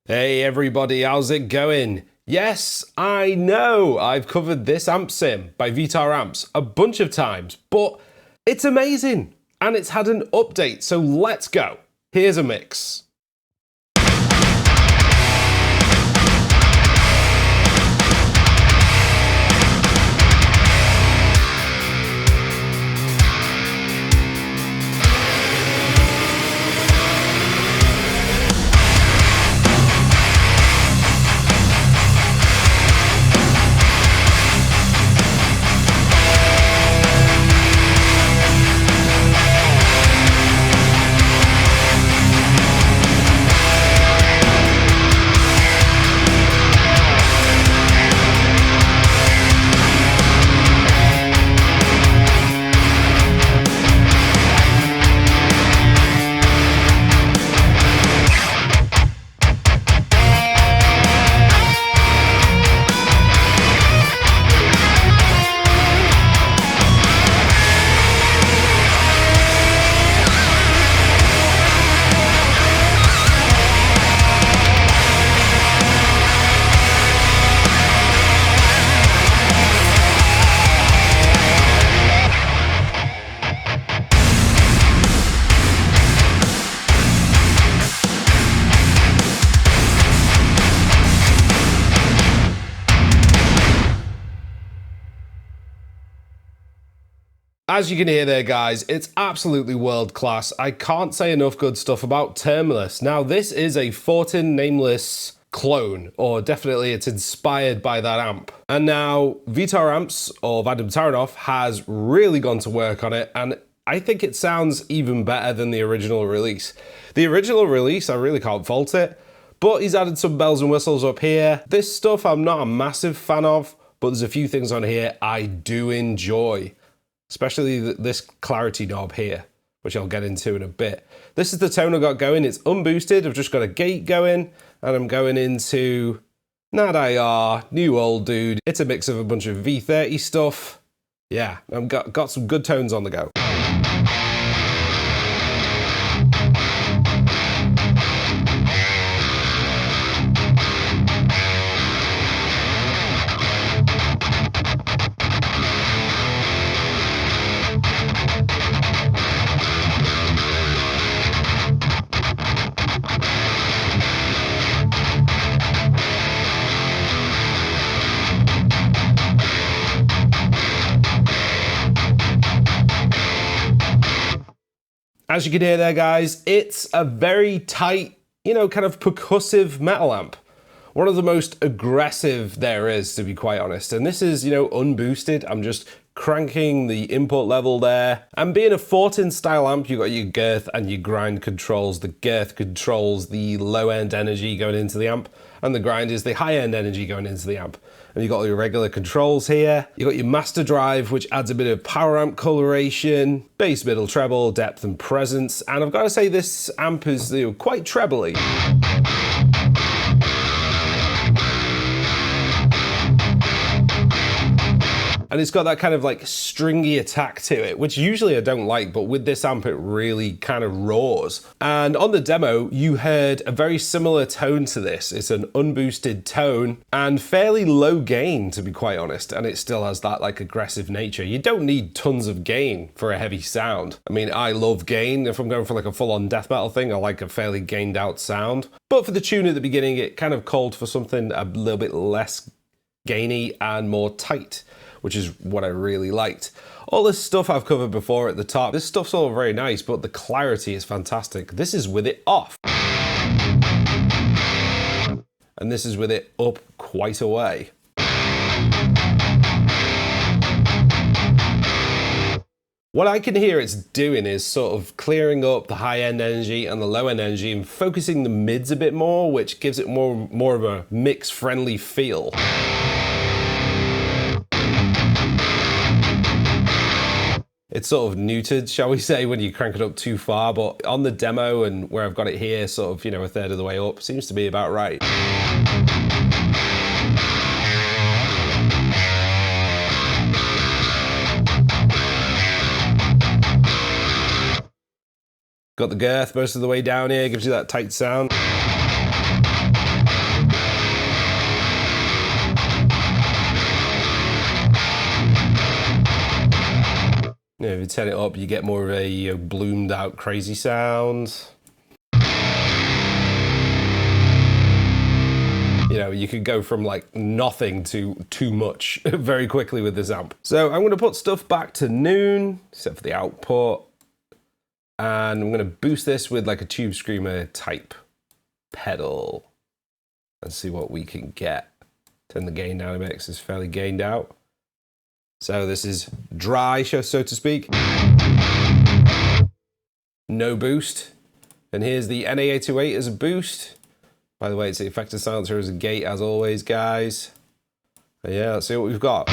Hey everybody, how's it going? Yes, I know I've covered this amp sim by VTR Amps a bunch of times, but it's amazing and it's had an update, so let's go. Here's a mix. As you can hear there, guys, it's absolutely world class. I can't say enough good stuff about Termless. Now, this is a Fortin Nameless clone, or definitely it's inspired by that amp. And now VTR Amps, or Vadim Taranov, has really gone to work on it, and I think it sounds even better than the original release. The original release, I really can't fault it, but he's added some bells and whistles up here. This stuff I'm not a massive fan of, but there's a few things on here I do enjoy. Especially this clarity knob here, which I'll get into in a bit. This is the tone I got going. It's unboosted. I've just got a gate going, and I'm going into Nad IR, new old dude. It's a mix of a bunch of V30 stuff. Yeah, I've got some good tones on the go. As you can hear there, guys, it's a very tight, kind of percussive metal amp. One of the most aggressive there is, to be quite honest. And this is, unboosted. I'm just cranking the input level there. And being a Fortin style amp, you've got your girth and your grind controls. The girth controls the low end energy going into the amp, and the grind is the high end energy going into the amp. And you've got all your regular controls here. You've got your master drive, which adds a bit of power amp coloration, bass, middle, treble, depth and presence. And I've got to say this amp is quite trebly. And it's got that kind of like stringy attack to it, which usually I don't like, but with this amp, it really kind of roars. And on the demo, you heard a very similar tone to this. It's an unboosted tone and fairly low gain, to be quite honest. And it still has that like aggressive nature. You don't need tons of gain for a heavy sound. I mean, I love gain. If I'm going for like a full-on death metal thing, I like a fairly gained out sound. But for the tune at the beginning, it kind of called for something a little bit less gainy and more tight, which is what I really liked. All this stuff I've covered before at the top, this stuff's all very nice, but the clarity is fantastic. This is with it off. And this is with it up quite a way. What I can hear it's doing is sort of clearing up the high end energy and the low end energy and focusing the mids a bit more, which gives it more of a mix friendly feel. It's sort of neutered, shall we say, when you crank it up too far, but on the demo and where I've got it here, sort of, a third of the way up, seems to be about right. Got the girth most of the way down here, gives you that tight sound. if you turn it up, you get more of a bloomed out crazy sound. You know, you could go from like nothing to too much very quickly with this amp. So I'm gonna put stuff back to noon, except for the output. And I'm gonna boost this with like a Tube Screamer type pedal. And see what we can get. Turn the gain down a bit because it's fairly gained out. So this is dry, so to speak. No boost. And here's the NA828 as a boost. By the way, it's the effective silencer as a gate as always, guys. But yeah, let's see what we've got.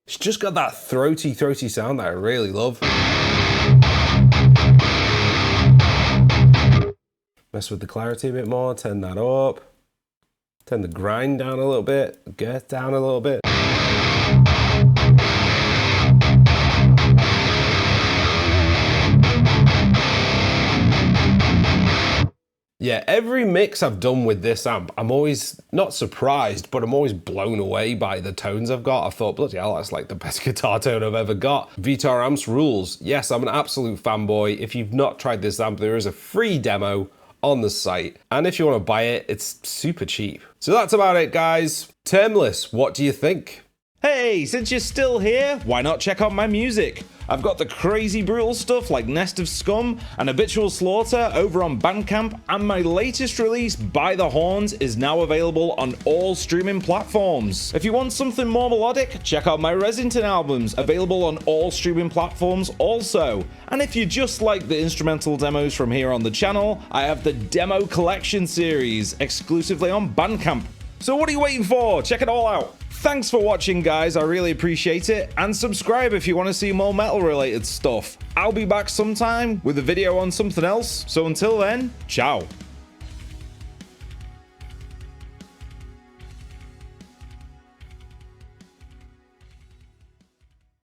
It's just got that throaty sound that I really love. Mess with the clarity a bit more, turn that up. Turn the grind down a little bit, girth down a little bit. Yeah, every mix I've done with this amp, I'm always not surprised, but I'm always blown away by the tones I've got. I thought, bloody hell, that's like the best guitar tone I've ever got. V2 amps rules. Yes, I'm an absolute fanboy. If you've not tried this amp, there is a free demo on the site. And if you want to buy it, it's super cheap. So that's about it, guys. Termless, what do you think? Hey, since you're still here, why not check out my music? I've got the crazy brutal stuff like Nest of Scum and Habitual Slaughter over on Bandcamp, and my latest release, By the Horns, is now available on all streaming platforms. If you want something more melodic, check out my Resinton albums, available on all streaming platforms also. And if you just like the instrumental demos from here on the channel, I have the Demo Collection series, exclusively on Bandcamp. So what are you waiting for? Check it all out. Thanks for watching, guys, I really appreciate it, and subscribe if you want to see more metal related stuff. I'll be back sometime with a video on something else, so until then, ciao.